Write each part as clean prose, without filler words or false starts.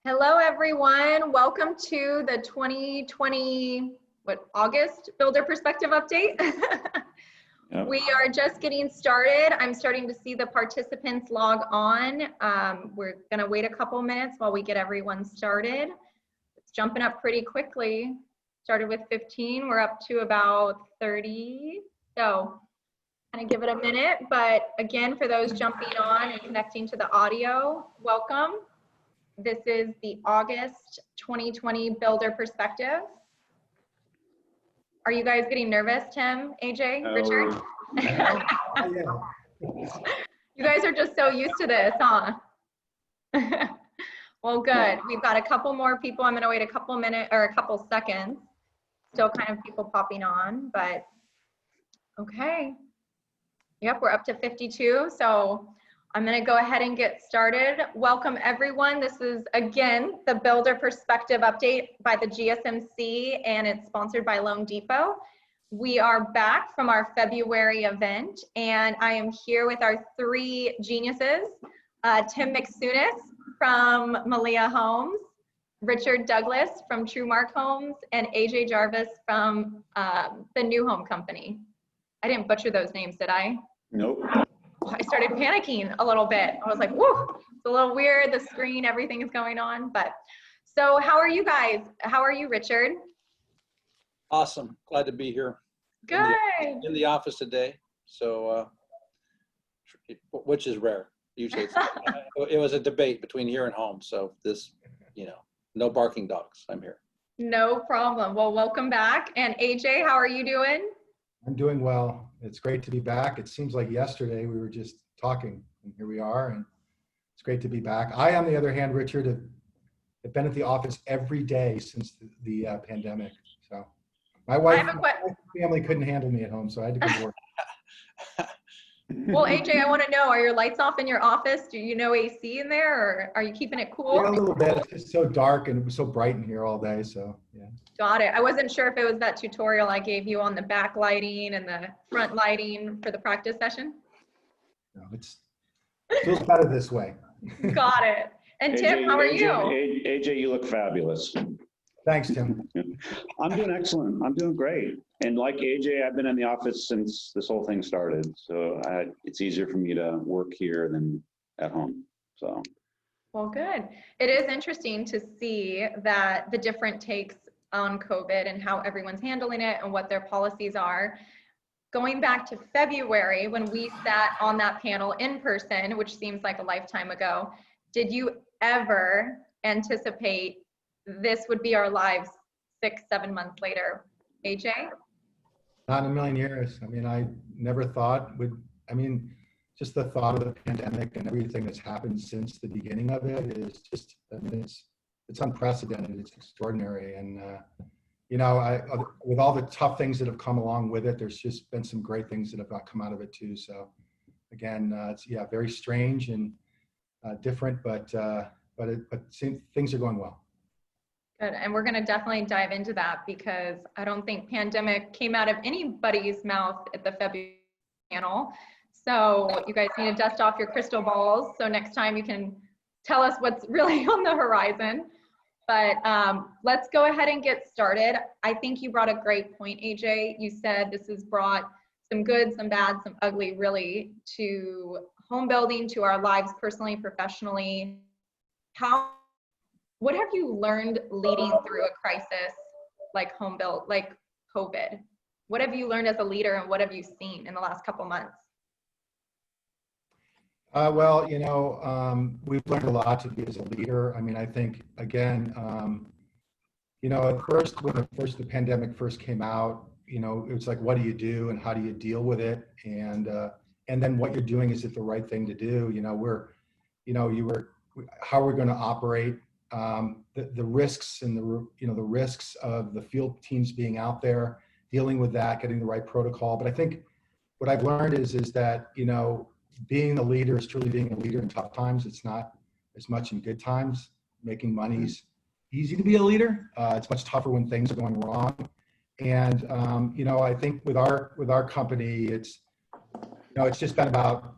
Hello, everyone. Welcome to the 2020, August Builder Perspective Update. Yep. We are just getting started. I'm starting to see the participants log on. We're gonna wait a couple minutes while we get everyone started. It's jumping up pretty quickly. Started with 15, we're up to about 30. So kind of give it a minute, but again, for those jumping on and connecting to the audio, welcome. This is the August 2020 Builder Perspective. Are you guys getting nervous, Tim, AJ, Richard? You guys are just so used to this, huh? Well, good. We've got a couple more people. I'm going to wait a couple minutes or a couple seconds. Still kind of people popping on, but okay. Yep, we're up to 52. So I'm going to go ahead and get started. Welcome, everyone. This is, again, the Builder Perspective Update by the GSMC, and it's sponsored by Loan Depot. We are back from our February event, and I am here with our three geniuses, Tim McSunis from Malia Homes, Richard Douglas from TrueMark Homes, and AJ Jarvis from the New Home Company. I didn't butcher those names, did I? Nope. I started panicking a little bit. I was like, whoa, it's a little weird. The screen, everything is going on. But so how are you guys? How are you, Richard? Awesome. Glad to be here. Good. In the office today. So, which is rare. Usually it was a debate between here and home. So this, no barking dogs. I'm here. No problem. Well, welcome back. And AJ, how are you doing? I'm doing well. It's great to be back. It seems like yesterday we were just talking, and here we are, and it's great to be back. I, on the other hand, Richard, have been at the office every day since the pandemic. So my wife and my family couldn't handle me at home, so I had to go to work. Well, AJ, I want to know, are your lights off in your office? Do you know AC in there, or are you keeping it cool? Yeah, a little bit. It's just so dark and it was so bright in here all day, so yeah. Got it. I wasn't sure if it was that tutorial I gave you on the back lighting and the front lighting for the practice session. No, it feels better this way. Got it. And Tim, how are you? AJ, you look fabulous. Thanks, Tim. I'm doing excellent. I'm doing great. And like AJ, I've been in the office since this whole thing started. So it's easier for me to work here than at home. So. Well, good. It is interesting to see that the different takes on COVID and how everyone's handling it and what their policies are. Going back to February, when we sat on that panel in person, which seems like a lifetime ago, did you ever anticipate this would be our lives 6-7 months later? AJ? Not in a million years. I mean, I never thought just the thought of the pandemic and everything that's happened since the beginning of it is just, it's unprecedented. It's extraordinary. And, with all the tough things that have come along with it, there's just been some great things that have come out of it too. So again, it's very strange and different, but things are going well. Good. And we're going to definitely dive into that because I don't think pandemic came out of anybody's mouth at the February panel. So you guys need to dust off your crystal balls. So next time you can tell us what's really on the horizon. But let's go ahead and get started. I think you brought a great point, AJ. You said this has brought some good, some bad, some ugly, really, to home building, to our lives personally, professionally. What have you learned leading through a crisis like home build, like COVID? What have you learned as a leader, and what have you seen in the last couple months? Well, we've learned a lot to be as a leader. I mean, I think, again, at first, when the pandemic first came out, it was like, what do you do and how do you deal with it? And then what you're doing, is it the right thing to do? How are we going to operate? The risks and the risks of the field teams being out there, dealing with that, getting the right protocol. But I think what I've learned is that, being a leader is truly being a leader in tough times. It's not as much in good times. Making money's easy to be a leader. It's much tougher when things are going wrong. And I think with our company, it's just been about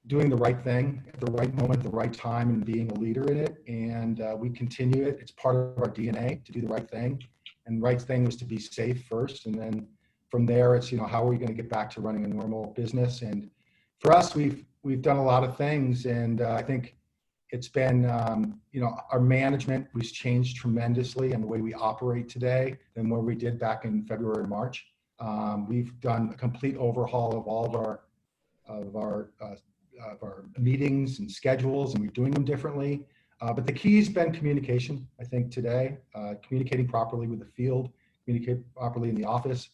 doing the right thing at the right moment, at the right time, and being a leader in it. And we continue it. It's part of our DNA to do the right thing. And the right thing was to be safe first. And then from there, it's, how are we going to get back to running a normal business? And for us, we've done a lot of things. And I think it's been, our management was changed tremendously in the way we operate today than what we did back in February and March. We've done a complete overhaul of all of our meetings and schedules, and we're doing them differently. But the key's been communication, I think, today, communicating properly with the field, communicate properly in the office.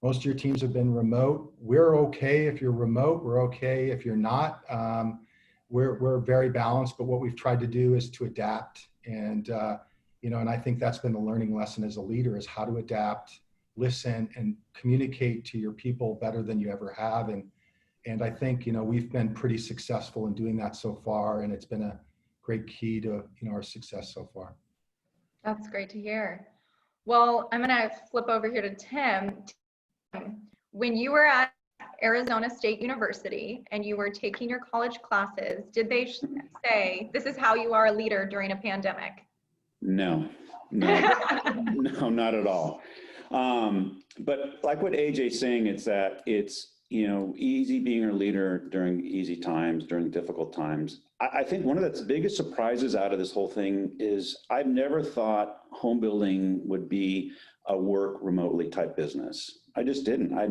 Most of your teams have been remote. We're okay if you're remote. We're okay if you're not. We're very balanced, but what we've tried to do is to adapt. And, and I think that's been the learning lesson as a leader, is how to adapt, listen, and communicate to your people better than you ever have. And I think, we've been pretty successful in doing that so far, and it's been a great key to, our success so far. That's great to hear. Well, I'm going to flip over here to Tim. When you were at Arizona State University and you were taking your college classes, did they say, this is how you are a leader during a pandemic? No, no, not at all. But like what AJ's saying, it's that it's, easy being a leader during easy times, during difficult times. I think one of the biggest surprises out of this whole thing is I've never thought home building would be a work remotely type business. I just didn't. I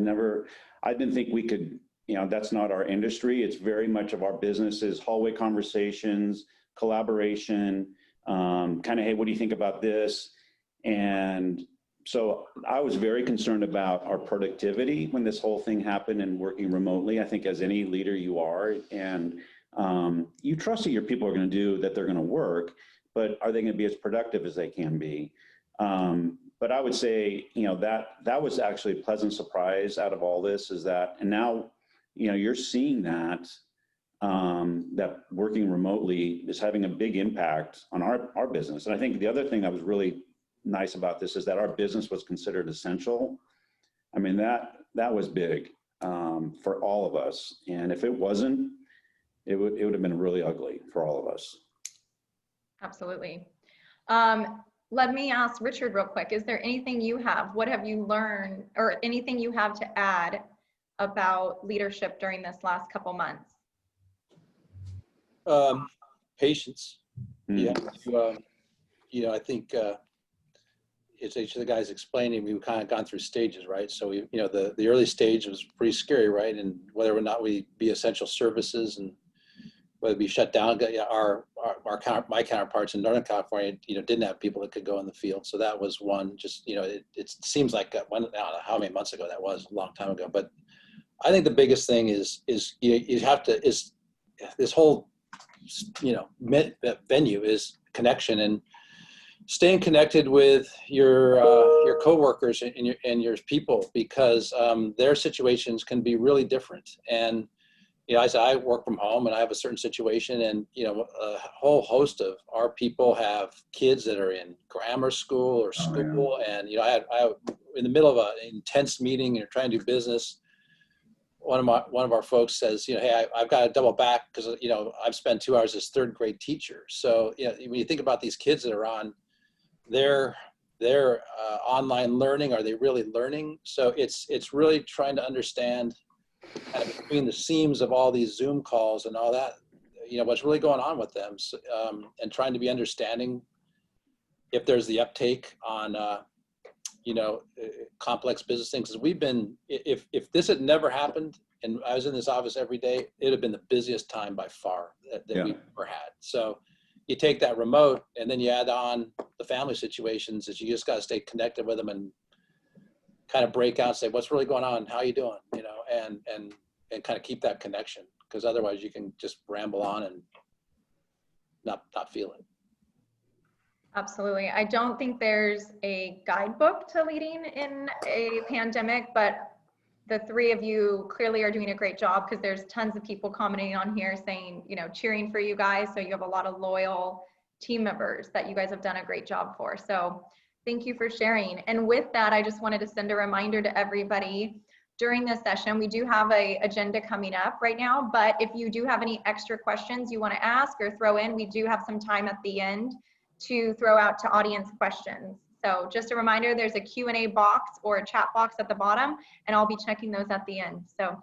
didn't think we could, that's not our industry. It's very much of our business is hallway conversations, collaboration, kind of, hey, what do you think about this? And so I was very concerned about our productivity when this whole thing happened and working remotely. I think as any leader you are, and you trust that your people are going to do, that they're going to work, but are they going to be as productive as they can be? But I would say, that was actually a pleasant surprise out of all this, is that, and now, you're seeing that, that working remotely is having a big impact on our business. And I think the other thing that was really nice about this is that our business was considered essential. I mean, that was big for all of us. And if it wasn't, it would have been really ugly for all of us. Absolutely. Let me ask Richard real quick. Is there anything you have? What have you learned, or anything you have to add about leadership during this last couple months? Patience. Yeah. I think it's each of the guys explaining, we've kind of gone through stages, right? So the early stage was pretty scary, right? And whether or not we be essential services and whether we shut down, my counterparts in Northern California, didn't have people that could go in the field. So that was one. Just it seems like I don't know how many months ago that was, a long time ago. But I think the biggest thing is you have to this whole venue is connection and staying connected with your coworkers and your people, because their situations can be really different. And I work from home and I have a certain situation, and a whole host of our people have kids that are in grammar school or school. And I in the middle of an intense meeting and you're trying to do business, one of our folks says, hey, I've got to double back because I've spent 2 hours as third grade teacher. So when you think about these kids that are on their online learning, are they really learning? So it's really trying to understand kind of between the seams of all these Zoom calls and all that, what's really going on with them, and trying to be understanding if there's the uptake on, complex business things. Because we've been, if this had never happened and I was in this office every day, it'd have been the busiest time by far that we've ever had. So you take that remote and then you add on the family situations that you just got to stay connected with them and kind of break out and say, what's really going on? How you doing? And kind of keep that connection, because otherwise you can just ramble on and not feel it. Absolutely. I don't think there's a guidebook to leading in a pandemic, but the three of you clearly are doing a great job, because there's tons of people commenting on here saying, cheering for you guys. So you have a lot of loyal team members that you guys have done a great job for. So thank you for sharing. And with that, I just wanted to send a reminder to everybody. during this session. We do have a agenda coming up right now, but if you do have any extra questions you want to ask or throw in, we do have some time at the end to throw out to audience questions. So just a reminder, there's a Q&A box or a chat box at the bottom, and I'll be checking those at the end. So,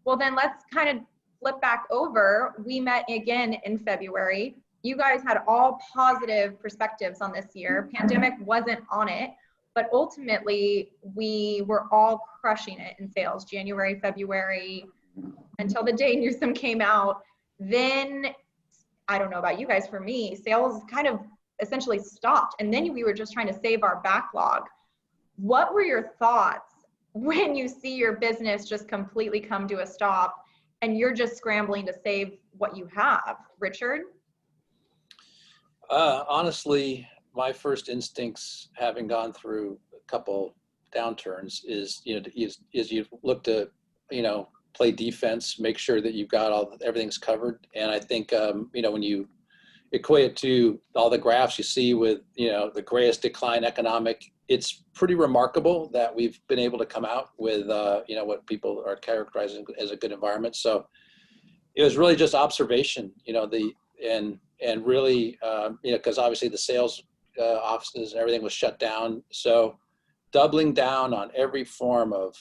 well then let's kind of flip back over. We met again in February. You guys had all positive perspectives on this year. Pandemic wasn't on it, but ultimately we were all crushing it in sales, January, February, until the day Newsom came out. Then, I don't know about you guys, for me, sales kind of essentially stopped. And then we were just trying to save our backlog. What were your thoughts when you see your business just completely come to a stop and you're just scrambling to save what you have? Richard? Honestly, my first instincts, having gone through a couple downturns, is you look to play defense, make sure that you've got everything's covered. And I think when you equate it to all the graphs you see with the greatest decline economic, it's pretty remarkable that we've been able to come out with what people are characterizing as a good environment. So it was really just observation, and really, because obviously the sales offices and everything was shut down. So doubling down on every form of,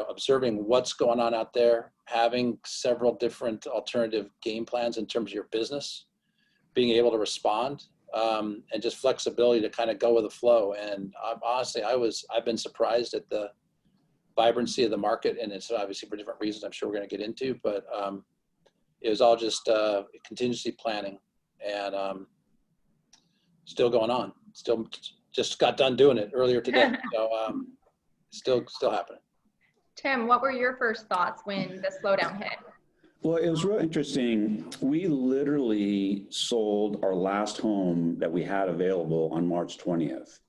observing what's going on out there, having several different alternative game plans in terms of your business, being able to respond, and just flexibility to kind of go with the flow. And honestly, I've been surprised at the vibrancy of the market, and it's obviously for different reasons I'm sure we're going to get into, but it was all just contingency planning, and still going on. Still just got done doing it earlier today. So still happening. Tim, what were your first thoughts when the slowdown hit? Well, it was real interesting. We literally sold our last home that we had available on March 20th.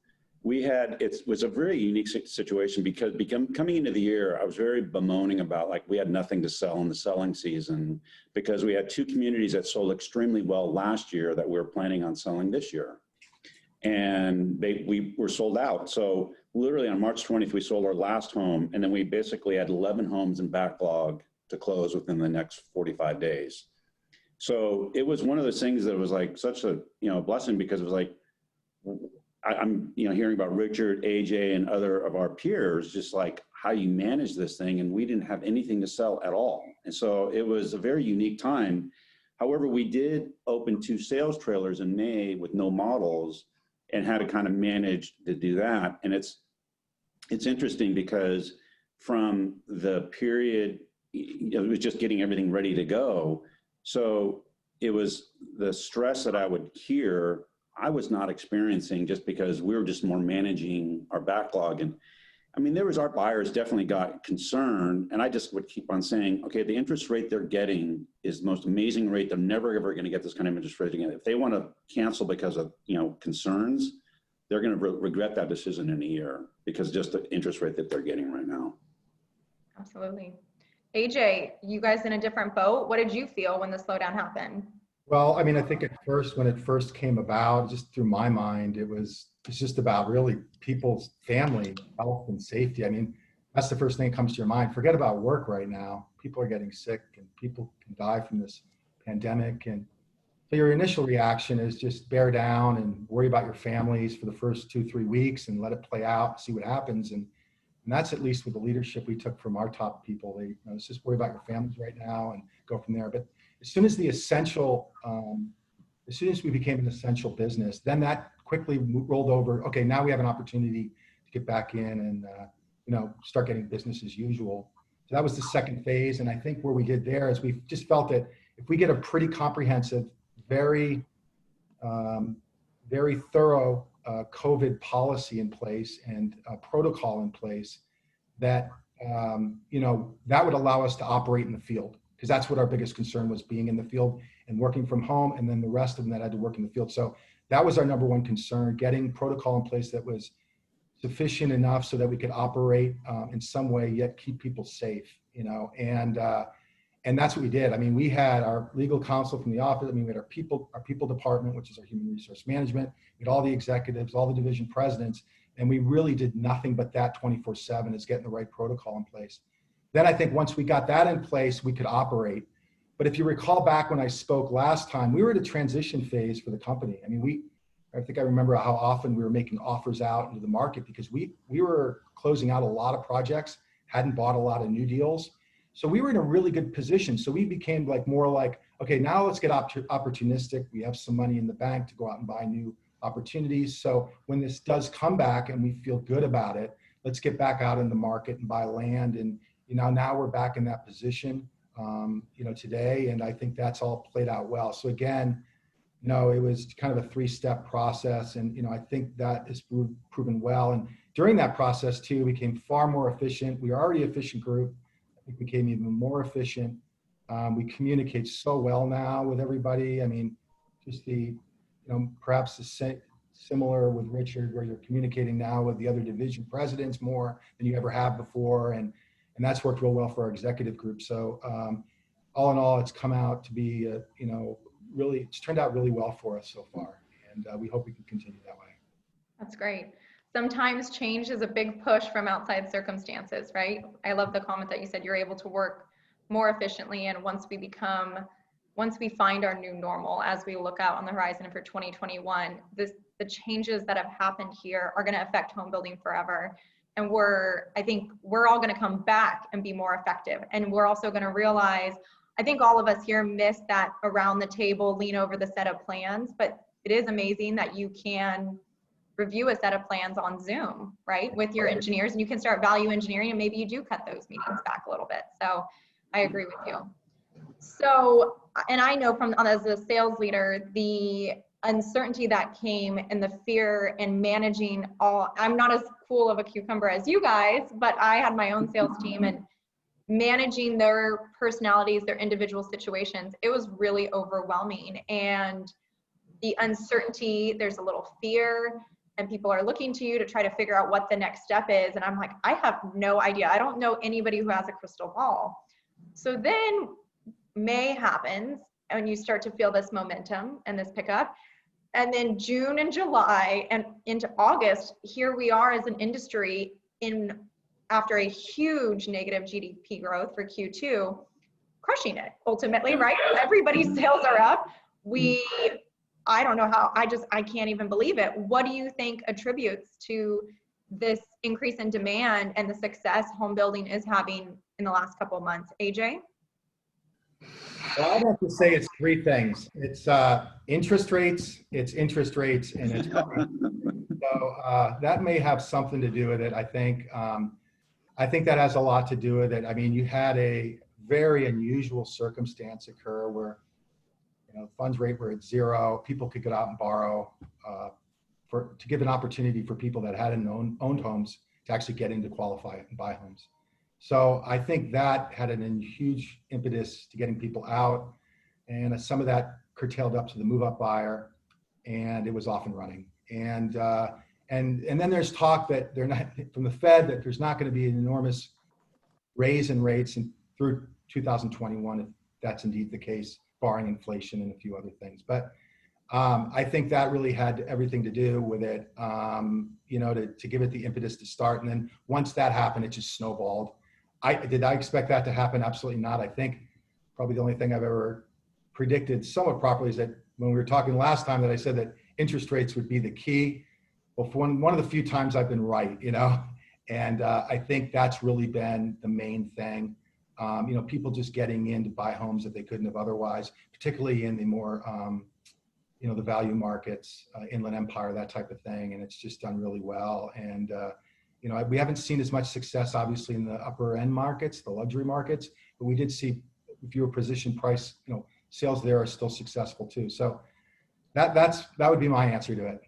It was a very unique situation because coming into the year, I was very bemoaning about we had nothing to sell in the selling season because we had two communities that sold extremely well last year that we were planning on selling this year. And we were sold out. So literally on March 20th, we sold our last home, and then we basically had 11 homes in backlog to close within the next 45 days. So it was one of those things that was such a blessing, because it was I'm hearing about Richard, AJ, and other of our peers, just how you manage this thing, and we didn't have anything to sell at all. And so it was a very unique time. However, we did open 2 sales trailers in May with no models and had to kind of manage to do that. And it's interesting because from the period, it was just getting everything ready to go. So it was the stress that I would hear, I was not experiencing, just because we were just more managing our backlog. And I mean, our buyers definitely got concerned, and I just would keep on saying, okay, the interest rate they're getting is the most amazing rate. They're never ever going to get this kind of interest rate again. If they want to cancel because of concerns, they're going to regret that decision in a year, because just the interest rate that they're getting right now. Absolutely. AJ, you guys in a different boat. What did you feel when the slowdown happened? Well, I mean, I think at first, when it first came about, just through my mind, it's just about really people's family health and safety. I mean, that's the first thing that comes to your mind. Forget about work right now. People are getting sick, and people can die from this pandemic. And so your initial reaction is just bear down and worry about your families for the first 2-3 weeks and let it play out, see what happens. And that's at least with the leadership we took from our top people. Let's just worry about your families right now and go from there. But as soon as we became an essential business, then that quickly rolled over. Okay, now we have an opportunity to get back in and start getting business as usual. So that was the second phase. And I think where we did there is we just felt that if we get a pretty comprehensive, very thorough COVID policy in place and a protocol in place, that that would allow us to operate in the field, because that's what our biggest concern was, being in the field and working from home, and then the rest of them that had to work in the field. So that was our number one concern, getting protocol in place that was sufficient enough so that we could operate in some way, yet keep people safe, and that's what we did. I mean, we had our legal counsel from the office. I mean, we had our people department, which is our human resource management. We had all the executives, all the division presidents, And we really did nothing but that 24/7, is getting the right protocol in place. Then I think once we got that in place, we could operate. But if you recall back when I spoke last time, we were at a transition phase for the company. I mean, I think I remember how often we were making offers out into the market because we were closing out a lot of projects, hadn't bought a lot of new deals. So we were in a really good position. So we became more like, okay, now let's get opportunistic. We have some money in the bank to go out and buy new opportunities. So when this does come back and we feel good about it, let's get back out in the market and buy land. And now we're back in that position, today. And I think that's all played out well. So again, it was kind of a 3-step process. And, I think that has proven well. And during that process too, we became far more efficient. We were already an efficient group. I think we became even more efficient. We communicate so well now with everybody. I mean, just perhaps similar with Richard, where you're communicating now with the other division presidents more than you ever have before. And that's worked real well for our executive group. So all in all, it's come out to be, really, it's turned out really well for us so far. And we hope we can continue that way. That's great. Sometimes change is a big push from outside circumstances, right? I love the comment that you said you're able to work more efficiently. And once we find our new normal, as we look out on the horizon for 2021, the changes that have happened here are going to affect home building forever. And I think we're all going to come back and be more effective. And we're also going to realize, I think all of us here miss that around the table, lean over the set of plans, but it is amazing that you can review a set of plans on Zoom, right? With your engineers, and you can start value engineering, and maybe you do cut those meetings back a little bit. So I agree with you. So, and I know as a sales leader, the uncertainty that came and the fear in managing I'm not as cool of a cucumber as you guys, but I had my own sales team, and managing their personalities, their individual situations, it was really overwhelming. And the uncertainty, there's a little fear, and people are looking to you to try to figure out what the next step is. And I'm like, I have no idea. I don't know anybody who has a crystal ball. So then May happens, and you start to feel this momentum and this pickup. And then June and July and into August, here we are as an industry after a huge negative GDP growth for Q2, crushing it ultimately, right? Everybody's sales are up. I don't know how, I can't even believe it. What do you think attributes to this increase in demand and the success home building is having in the last couple of months? AJ? Well, I'd have to say it's 3 things. It's interest rates, and it's so that may have something to do with it. I think that has a lot to do with it. I mean, you had a very unusual circumstance occur where funds rate were at 0. People could get out and borrow to give an opportunity for people that hadn't owned homes to actually get in to qualify and buy homes. So I think that had a huge impetus to getting people out, and some of that curtailed up to the move-up buyer, and it was off and running. And then there's talk that they're not from the Fed that there's not going to be an enormous raise in rates through 2021 if that's indeed the case, barring inflation and a few other things. But I think that really had everything to do with it, to give it the impetus to start. And then once that happened, it just snowballed. Did I expect that to happen? Absolutely not. I think probably the only thing I've ever predicted somewhat properly is that when we were talking last time that I said that interest rates would be the key. Well, for one of the few times I've been right, and I think that's really been the main thing. People just getting in to buy homes that they couldn't have otherwise, particularly in the more, the value markets, Inland Empire, that type of thing. And it's just done really well. And, we haven't seen as much success, obviously, in the upper end markets, the luxury markets, but we did see, if you were position price, sales there are still successful too. So that would be my answer to it.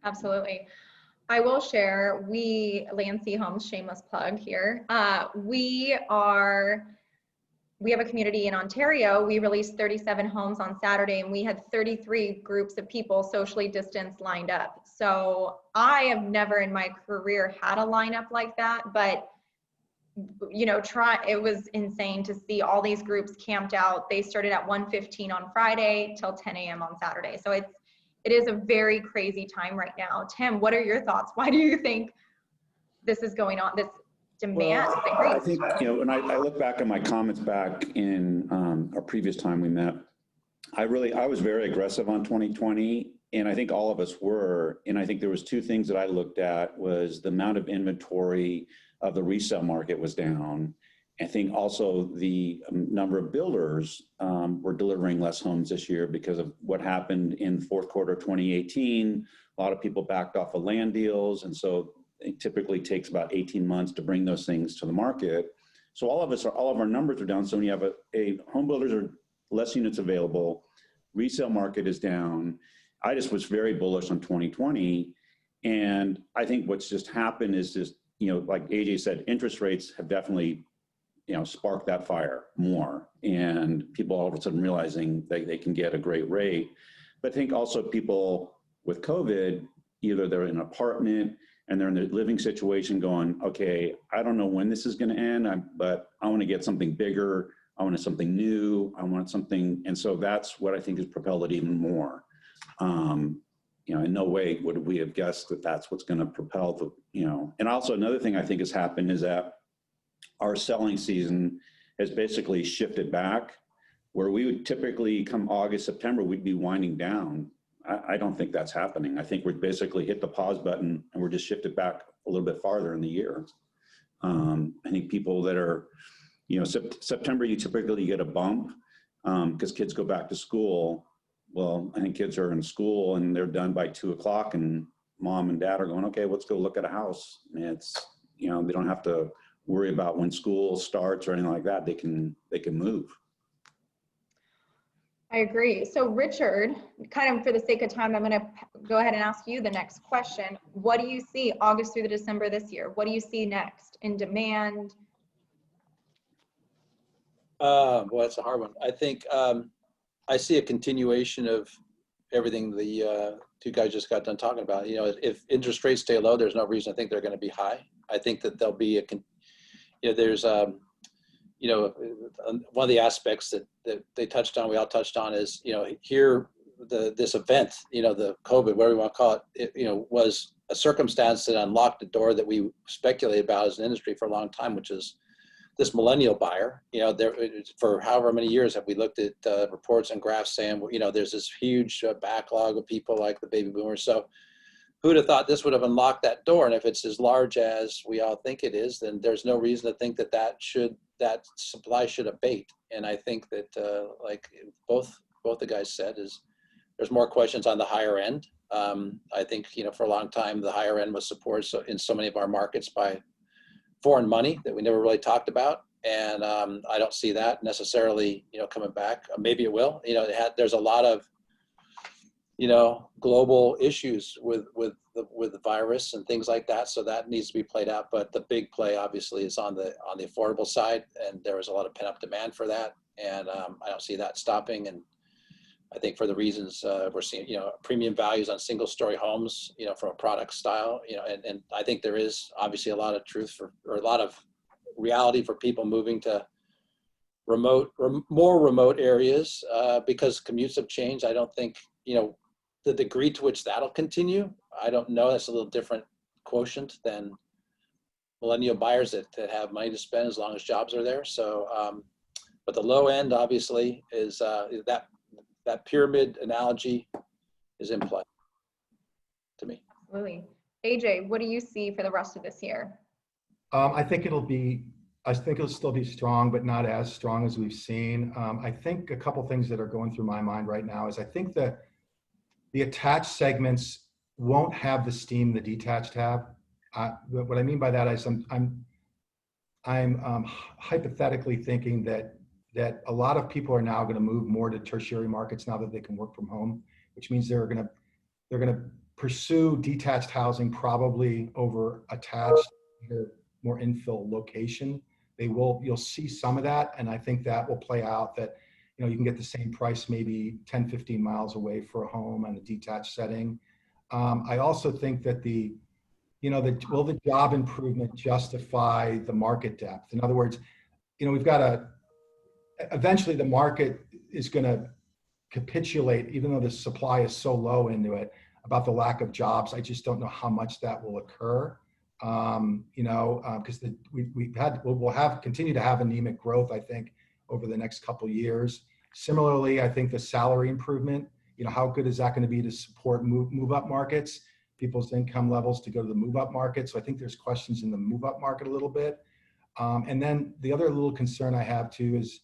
Absolutely. I will share, Lancy Homes, shameless plug here. We have a community in Ontario. We released 37 homes on Saturday, and we had 33 groups of people socially distanced lined up. So I have never in my career had a lineup like that, but it was insane to see all these groups camped out. They started at 1:15 on Friday till 10 a.m. on Saturday. So it is a very crazy time right now. Tim, what are your thoughts? Why do you think this is going on, this demand? Well, I think, when I look back at my comments back in our previous time we met, I was very aggressive on 2020, and I think all of us were. And I think there was two things that I looked at was the amount of inventory of the resale market was down. I think also the number of builders were delivering less homes this year because of what happened in the fourth quarter of 2018. A lot of people backed off of land deals, and so it typically takes about 18 months to bring those things to the market. So all of our numbers are down. So when you have home builders are less units available, resale market is down. I just was very bullish on 2020. And I think what's just happened is just, like AJ said, interest rates have definitely, sparked that fire more. And people all of a sudden realizing that they can get a great rate. But I think also people with COVID, either they're in an apartment and they're in their living situation going, okay, I don't know when this is going to end, but I want to get something bigger. I want something new. I want something. And so that's what I think has propelled it even more. In no way would we have guessed that that's what's going to propel the, and also another thing I think has happened is that our selling season has basically shifted back, where we would typically come August, September, we'd be winding down. I don't think that's happening. I think we're basically hit the pause button and we're just shifted back a little bit farther in the year. I think people that are, September, you typically get a bump because kids go back to school. Well, I think kids are in school and they're done by 2 o'clock and mom and dad are going, okay, let's go look at a house. And it's, they don't have to worry about when school starts or anything like that. They can move. I agree. So Richard, kind of for the sake of time, I'm going to go ahead and ask you the next question. What do you see August through the December this year? What do you see next in demand? Well, that's a hard one. I think I see a continuation of everything the two guys just got done talking about. If interest rates stay low, there's no reason to think they're going to be high. I think that there'll be there's one of the aspects that they touched on, we all touched on, is this event, the COVID, whatever you want to call it, was a circumstance that unlocked the door that we speculated about as an industry for a long time, which is this millennial buyer. For however many years have we looked at reports and graphs saying, there's this huge backlog of people like the baby boomers. So who'd have thought this would have unlocked that door? And if it's as large as we all think it is, then there's no reason to think that supply should abate. And I think that like both the guys said, is there's more questions on the higher end. I think, for a long time, the higher end was supported in so many of our markets by foreign money that we never really talked about. And I don't see that necessarily, coming back. Maybe it will. There's a lot of, global issues with the virus and things like that. So that needs to be played out. But the big play obviously is on the affordable side. And there was a lot of pent up demand for that. And I don't see that stopping. And I think for the reasons we're seeing, premium values on single story homes, from a product style, and I think there is obviously a lot of truth or a lot of reality for people moving to more remote areas because commutes have changed. I don't think, the degree to which that'll continue, I don't know. That's a little different quotient than millennial buyers that have money to spend as long as jobs are there. So, but the low end obviously is that pyramid analogy is in play to me. Absolutely. AJ, what do you see for the rest of this year? I think it'll still be strong, but not as strong as we've seen. I think a couple things that are going through my mind right now is I think that the attached segments won't have the steam the detached have. What I mean by that is I'm hypothetically thinking that a lot of people are now going to move more to tertiary markets now that they can work from home, which means they're going to pursue detached housing probably over attached, more infill location. You'll see some of that, and I think that will play out that you can get the same price maybe 10, 15 miles away for a home in a detached setting. I also think that will the job improvement justify the market depth? In other words, we've got eventually the market is going to capitulate, even though the supply is so low into it, about the lack of jobs. I just don't know how much that will occur. Because we'll continue to have anemic growth, I think, over the next couple of years. Similarly, I think the salary improvement, how good is that going to be to support move up markets, people's income levels to go to the move up market? So I think there's questions in the move up market a little bit. And then the other little concern I have too is,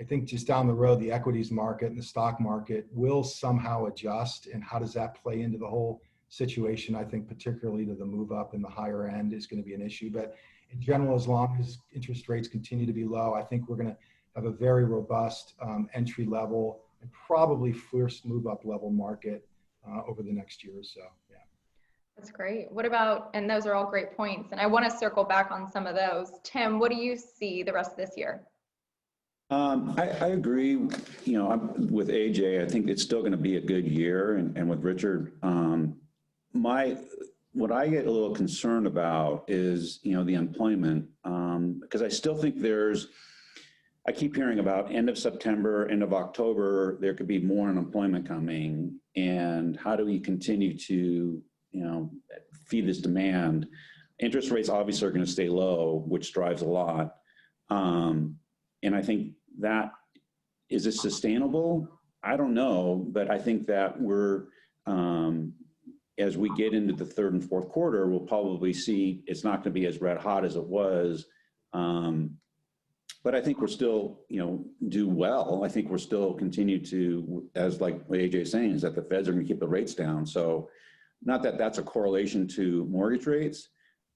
I think just down the road, the equities market and the stock market will somehow adjust. And how does that play into the whole situation? I think particularly to the move up in the higher end is going to be an issue. But in general, as long as interest rates continue to be low, I think we're going to have a very robust entry level and probably first move up level market over the next year or so. Yeah. That's great. What about, and those are all great points, and I want to circle back on some of those. Tim, what do you see the rest of this year? I agree, with AJ. I think it's still going to be a good year, and with Richard, what I get a little concerned about is, the employment, because I still think I keep hearing about end of September, end of October, there could be more unemployment coming, and how do we continue to, feed this demand? Interest rates obviously are going to stay low, which drives a lot. And I think is it sustainable? I don't know, but I think that as we get into the third and fourth quarter, we'll probably see it's not going to be as red hot as it was. But I think we're still, do well. I think we're still continue to, as like what AJ is saying, is that the Feds are going to keep the rates down. So not that that's a correlation to mortgage rates,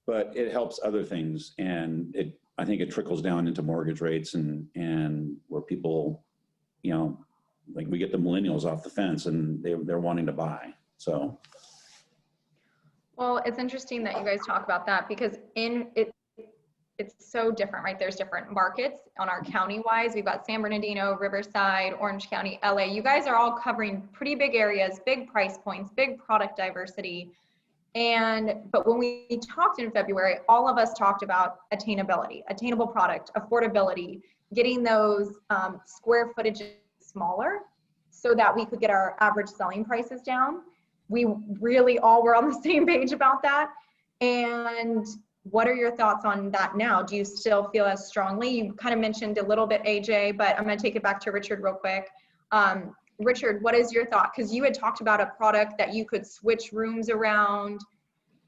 but it helps other things. And I think it trickles down into mortgage rates and where people, like we get the millennials off the fence and they're wanting to buy. So. Well, it's interesting that you guys talk about that because it's so different, right? There's different markets on our county-wise. We've got San Bernardino, Riverside, Orange County, LA. You guys are all covering pretty big areas, big price points, big product diversity. But when we talked in February, all of us talked about attainability, attainable product, affordability, getting those square footages smaller so that we could get our average selling prices down. We really all were on the same page about that. And what are your thoughts on that now? Do you still feel as strongly? You kind of mentioned a little bit, AJ, but I'm going to take it back to Richard real quick. Richard, what is your thought? Because you had talked about a product that you could switch rooms around.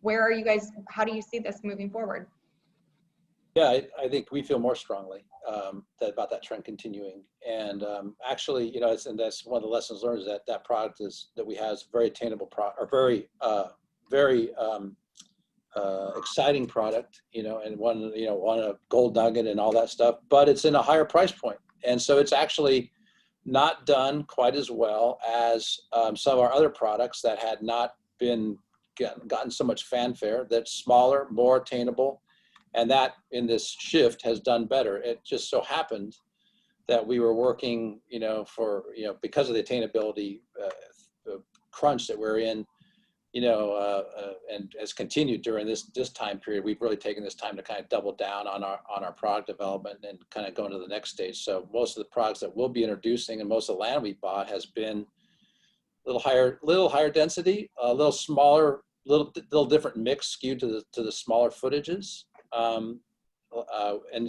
Where are you guys? How do you see this moving forward? Yeah, I think we feel more strongly about that trend continuing. And actually, and that's one of the lessons learned is that product that we have is very attainable product, or very exciting product, and one a gold nugget and all that stuff, but it's in a higher price point. And so it's actually not done quite as well as some of our other products that had not gotten so much fanfare. That's smaller, more attainable, and that in this shift has done better. It just so happened that we were working, because of the attainability crunch that we're in, and has continued during this time period. We've really taken this time to kind of double down on our product development and kind of go into the next stage. So most of the products that we'll be introducing and most of the land we bought has been a little higher density, a little smaller, little different mix skewed to the smaller footages, and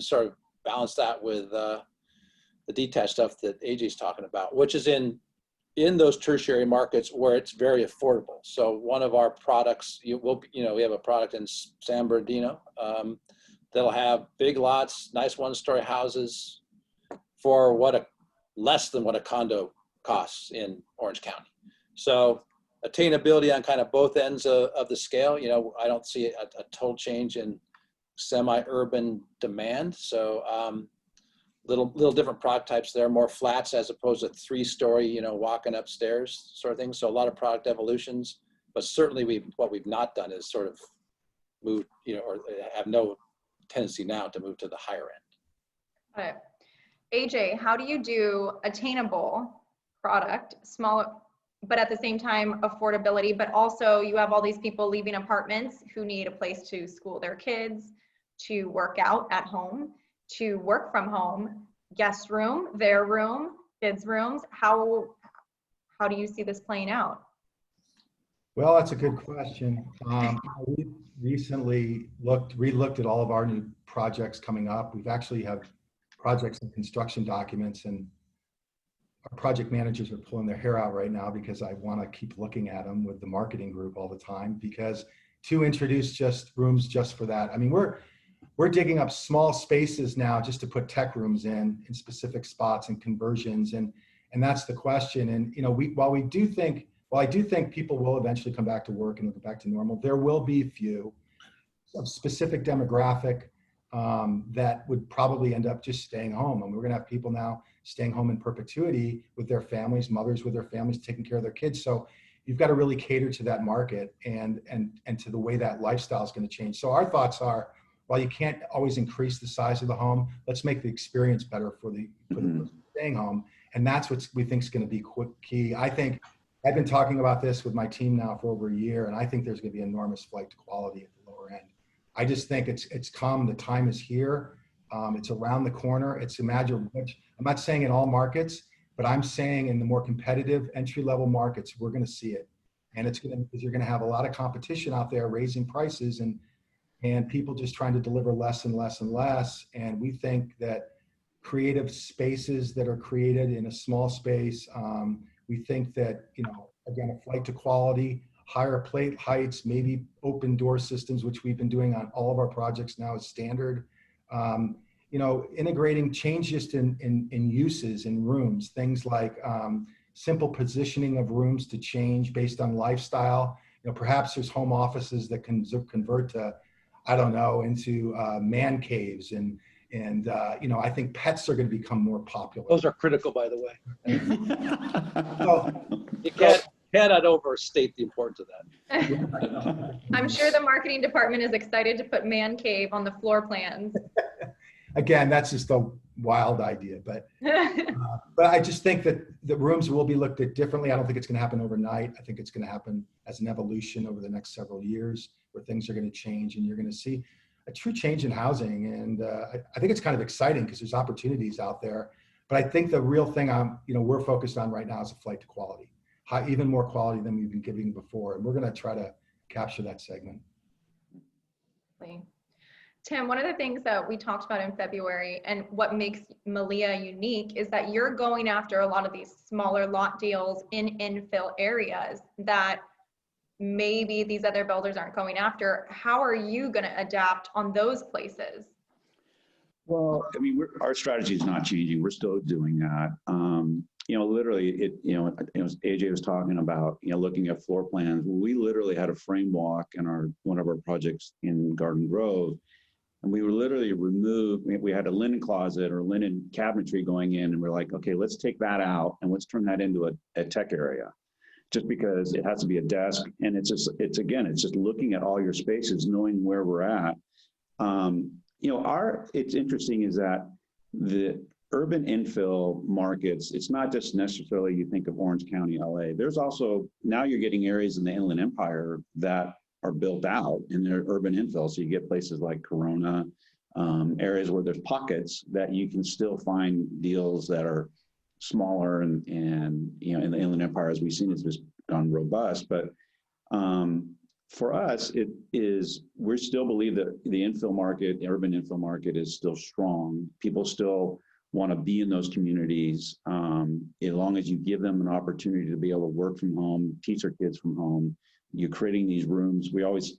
sort of balance that with the detached stuff that AJ's talking about, which is in those tertiary markets where it's very affordable. So one of our products, we have a product in San Bernardino that'll have big lots, nice one-story houses for less than what a condo costs in Orange County. So attainability on kind of both ends of the scale. I don't see a total change in semi-urban demand. So little different product types there, more flats as opposed to 3-story, walking upstairs sort of thing. So a lot of product evolutions, but certainly what we've not done is sort of move, or have no tendency now to move to the higher end. Got it. AJ, how do you do attainable product, small, but at the same time affordability, but also you have all these people leaving apartments who need a place to school their kids, to work out at home, to work from home, guest room, their room, kids' rooms. How how do you see this playing out? Well, that's a good question. We recently re-looked at all of our new projects coming up. We've actually have projects and construction documents, and our project managers are pulling their hair out right now because I want to keep looking at them with the marketing group all the time, because to introduce just rooms just for that. I mean, we're digging up small spaces now just to put tech rooms in specific spots and conversions, and that's the question. And while I do think people will eventually come back to work and go back to normal, there will be a few of specific demographic that would probably end up just staying home. And we're going to have people now staying home in perpetuity with their families, mothers with their families, taking care of their kids. So you've got to really cater to that market and to the way that lifestyle is going to change. So our thoughts are, while you can't always increase the size of the home, let's make the experience better for the person staying home. And that's what we think is going to be key. I think I've been talking about this with my team now for over a year, and I think there's going to be enormous flight to quality at the lower end. I just think it's come. The time is here. It's around the corner. It's I'm not saying in all markets, but I'm saying in the more competitive entry-level markets, we're going to see it. And because you're going to have a lot of competition out there raising prices and people just trying to deliver less and less and less. And we think that creative spaces that are created in a small space, we think that, again, a flight to quality, higher plate heights, maybe open door systems, which we've been doing on all of our projects now as standard. Integrating change just in uses in rooms, things like simple positioning of rooms to change based on lifestyle. Perhaps there's home offices that can convert to, I don't know, into man caves and I think pets are going to become more popular. Those are critical, by the way. So, You cannot overstate the importance of that. I'm sure the marketing department is excited to put man cave on the floor plans. Again, that's just a wild idea, but I just think that the rooms will be looked at differently. I don't think it's going to happen overnight. I think it's going to happen as an evolution over the next several years, where things are going to change and you're going to see a true change in housing. And I think it's kind of exciting because there's opportunities out there. But I think the real thing we're focused on right now is a flight to quality, even more quality than we've been giving before. And we're going to try to capture that segment. Tim, one of the things that we talked about in February and what makes Malia unique is that you're going after a lot of these smaller lot deals in infill areas that maybe these other builders aren't going after. How are you going to adapt on those places? Well, I mean, our strategy is not changing. We're still doing that. Literally, as AJ was talking about, looking at floor plans. We literally had a frame walk in one of our projects in Garden Grove, and we were literally we had a linen closet or linen cabinetry going in, and we're like, okay, let's take that out and let's turn that into a tech area, just because it has to be a desk. And it's just looking at all your spaces, knowing where we're at. It's interesting is that the urban infill markets, it's not just necessarily you think of Orange County, LA. There's also, now you're getting areas in the Inland Empire that are built out in their urban infill. So you get places like Corona, areas where there's pockets that you can still find deals that are smaller and in the Inland Empire, as we've seen, it's just gone robust. But for us, we still believe that the infill market, the urban infill market is still strong. People still want to be in those communities as long as you give them an opportunity to be able to work from home, teach their kids from home. You're creating these rooms. We always,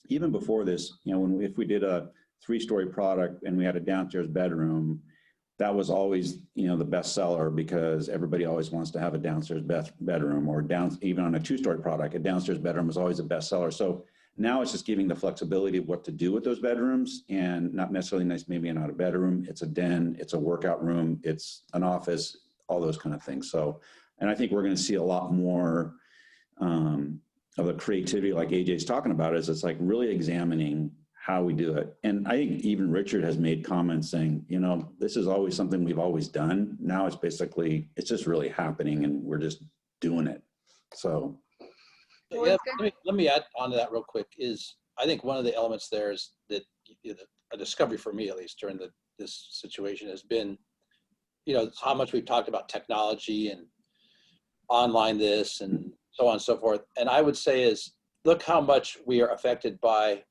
even before this, if we did a 3-story product and we had a downstairs bedroom, that was always, the best seller, because everybody always wants to have a downstairs bedroom, or even on a 2-story product, a downstairs bedroom is always a best seller. So now it's just giving the flexibility of what to do with those bedrooms, and not necessarily maybe not a bedroom, it's a den, it's a workout room, it's an office, all those kind of things. So, and I think we're going to see a lot more of the creativity, like AJ's talking about, it's like really examining how we do it. And I think even Richard has made comments saying, this is always something we've always done. Now it's just really happening, and we're just doing it. So. Yeah, let me add on to that real quick. I think one of the elements there is that a discovery for me, at least during this situation, has been, how much we've talked about technology and online this and so on and so forth. And I would say is, look how much we are affected by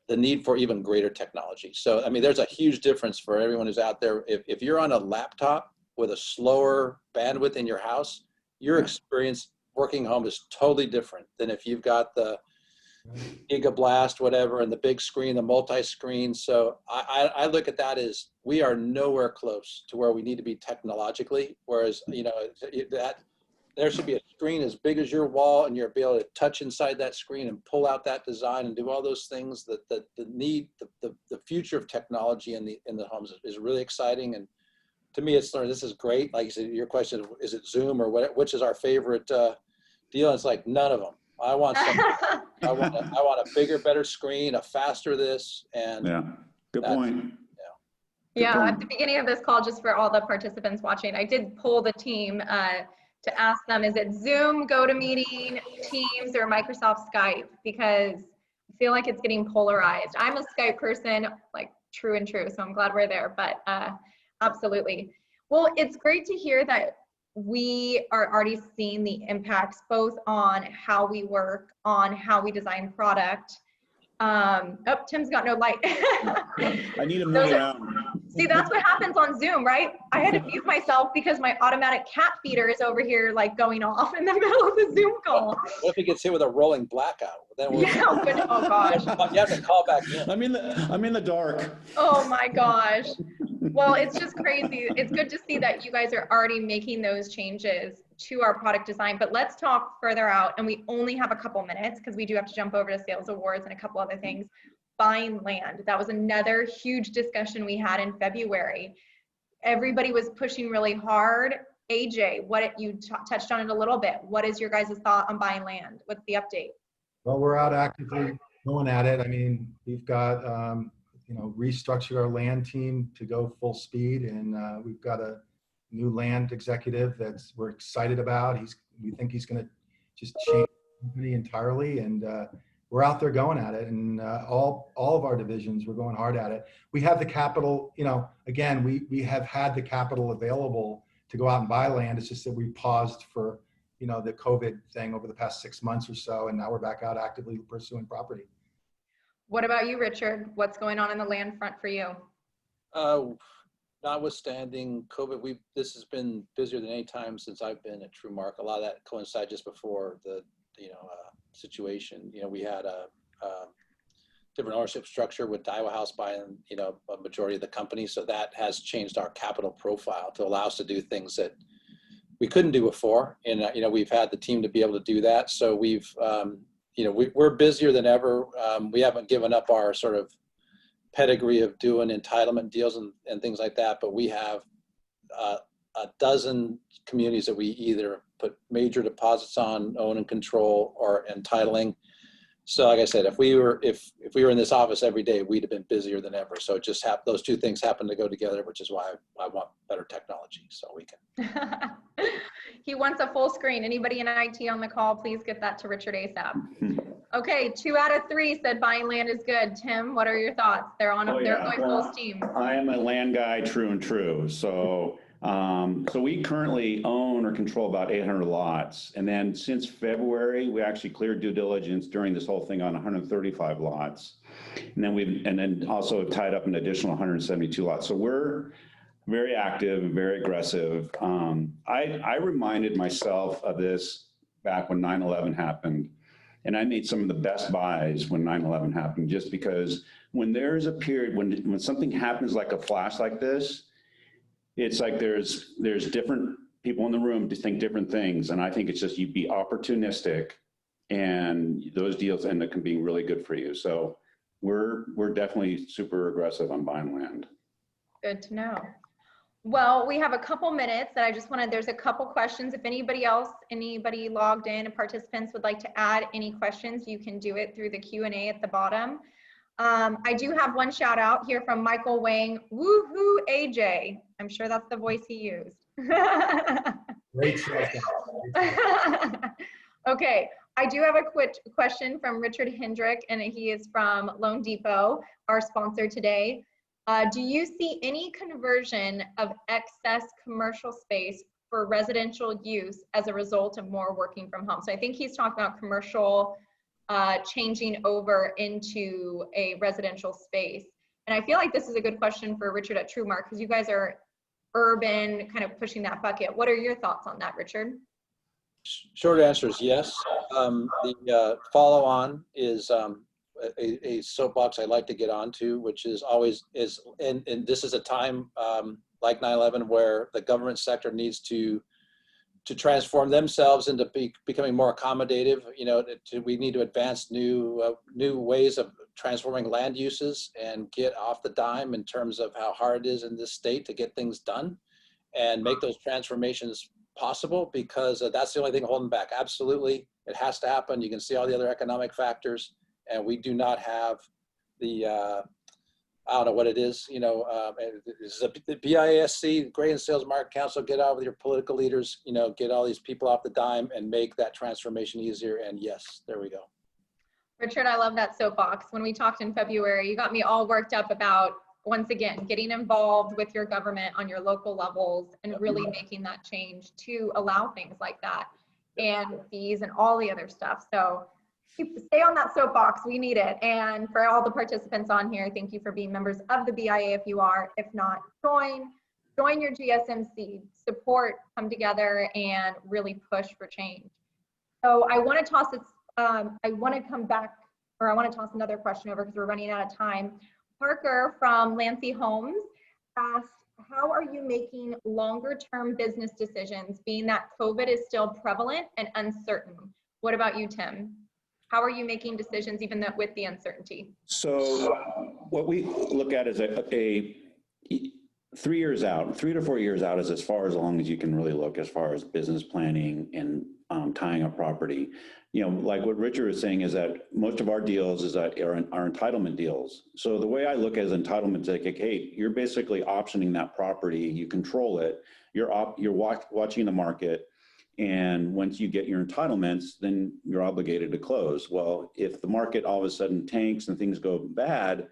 the need for even greater technology. So, I mean, there's a huge difference for everyone who's out there. If you're on a laptop with a slower bandwidth in your house, your experience working home is totally different than if you've got the Gigablast, whatever, and the big screen, the multi-screen. So I look at that as we are nowhere close to where we need to be technologically. Whereas, you know, that there should be a screen as big as your wall, and you'll be able to touch inside that screen and pull out that design and do all those things. That the future of technology in the homes is really exciting. And to me, this is great. Like you said, your question is it Zoom or what? Which is our favorite deal? It's like none of them. I want something. I want a bigger, better screen, a faster this, and Yeah, good point. Yeah, at the beginning of this call, just for all the participants watching, I did poll the team to ask them, is it Zoom, GoToMeeting, Teams, or Microsoft Skype? Because I feel like it's getting polarized. I'm a Skype person, like true and true, so I'm glad we're there, but absolutely. Well, it's great to hear that we are already seeing the impacts both on how we work, on how we design product. Oh, Tim's got no light. I need to move around. See, that's what happens on Zoom, right? I had to mute myself because my automatic cat feeder is over here like going off in the middle of the Zoom call. What if he gets hit with a rolling blackout? Then we'll, Yeah, oh gosh. you have to call back in. I'm in the dark. Oh my gosh. Well, it's just crazy. It's good to see that you guys are already making those changes to our product design, but let's talk further out. And we only have a couple minutes because we do have to jump over to sales awards and a couple other things. Buying land. That was another huge discussion we had in February. Everybody was pushing really hard. AJ, you touched on it a little bit. What is your guys' thought on buying land? What's the update? Well, we're out actively going at it. I mean, we've got, restructured our land team to go full speed, and we've got a new land executive we're excited about. We think he's going to just change the company entirely, and we're out there going at it. And all of our divisions, we're going hard at it. We have the capital. Again, we have had the capital available to go out and buy land. It's just that we paused for the COVID thing over the past 6 months or so, and now we're back out actively pursuing property. What about you, Richard? What's going on in the land front for you? Notwithstanding COVID, this has been busier than any time since I've been at TrueMark. A lot of that coincided just before the situation. We had a different ownership structure with Daiwa House buying a majority of the company, so that has changed our capital profile to allow us to do things that we couldn't do before. And we've had the team to be able to do that. So we're busier than ever. We haven't given up our sort of pedigree of doing entitlement deals and things like that, but we have a dozen communities that we either put major deposits on, own and control, or entitling. So like I said, if we were in this office every day, we'd have been busier than ever. So it just those two things happen to go together, which is why I want better technology so we can. He wants a full screen. Anybody in IT on the call, please get that to Richard ASAP. Okay, 2 out of 3 said buying land is good. Tim, what are your thoughts? They're going full steam. I am a land guy, true and true. So we currently own or control about 800 lots. And then since February, we actually cleared due diligence during this whole thing on 135 lots. And then also tied up an additional 172 lots. So we're very active and very aggressive. I reminded myself of this back when 9/11 happened. And I made some of the best buys when 9/11 happened, just because when there's a period, when something happens like a flash like this, it's like there's different people in the room to think different things. And I think it's just you be opportunistic, and those deals end up being really good for you. So we're definitely super aggressive on buying land. Good to know. Well, we have a couple minutes that I just wanted, there's a couple questions. If anybody logged in and participants would like to add any questions, you can do it through the Q&A at the bottom. I do have one shout out here from Michael Wang. Woohoo, AJ. I'm sure that's the voice he used. Great shout out. Okay, I do have a quick question from Richard Hendrick, and he is from Loan Depot, our sponsor today. Do you see any conversion of excess commercial space for residential use as a result of more working from home. So I think he's talking about commercial changing over into a residential space. And I feel like this is a good question for Richard at TrueMark, because you guys are urban, kind of pushing that bucket. What are your thoughts on that, Richard? Short answer is yes. The follow-on is a soapbox I like to get onto, which is always and this is a time like 9/11 where the government sector needs to transform themselves into becoming more accommodative. You know, we need to advance new ways of transforming land uses and get off the dime in terms of how hard it is in this state to get things done and make those transformations possible, because that's the only thing holding back. Absolutely, it has to happen. You can see all the other economic factors, and we do not have the I don't know what it is, you know, this is the BIASC, Grain and Sales Market Council, get out with your political leaders, you know, get all these people off the dime and make that transformation easier. And yes, there we go. Richard, I love that soapbox. When we talked in February, you got me all worked up about, once again, getting involved with your government on your local levels and really making that change to allow things like that and fees and all the other stuff. So stay on that soapbox, we need it. And for all the participants on here, thank you for being members of the BIA if you are. If not, join your GSMC, support, come together and really push for change. So I want to toss it, I want to come back, or I want to toss another question over because we're running out of time. Parker from Lancy Homes asked, how are you making longer term business decisions being that COVID is still prevalent and uncertain? What about you, Tim? How are you making decisions even with the uncertainty? So what we look at is a 3 years out, 3 to 4 years out is as far as long as you can really look as far as business planning and tying up property. You know, like what Richard is saying is that most of our deals is that are entitlement deals. So the way I look at it as entitlement is like, hey, you're basically optioning that property, you control it, you're watching the market. And once you get your entitlements, then you're obligated to close. Well, if the market all of a sudden tanks and things go bad,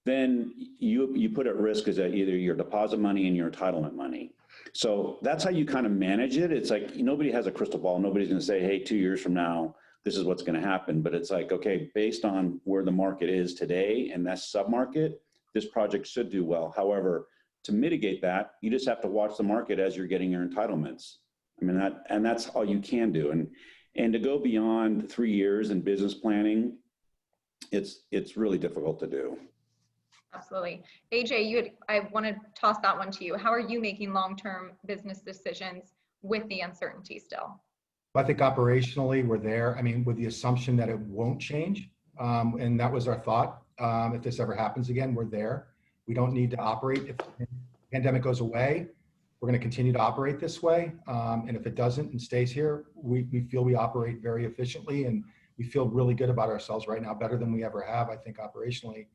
then you put at risk is that either your deposit money and your entitlement money. So that's how you kind of manage it. It's like nobody has a crystal ball. Nobody's going to say, hey, 2 years from now, this is what's going to happen. But it's like, okay, based on where the market is today and that submarket, this project should do well. However, to mitigate that, you just have to watch the market as you're getting your entitlements. I mean, that's all you can do. And to go beyond 3 years in business planning, it's really difficult to do. Absolutely. AJ, I want to toss that one to you. How are you making long-term business decisions with the uncertainty still? I think operationally we're there. I mean, with the assumption that it won't change. And that was our thought. If this ever happens again, we're there. We don't need to operate. If the pandemic goes away, we're going to continue to operate this way. And if it doesn't and stays here, we feel we operate very efficiently and we feel really good about ourselves right now, better than we ever have, I think, operationally.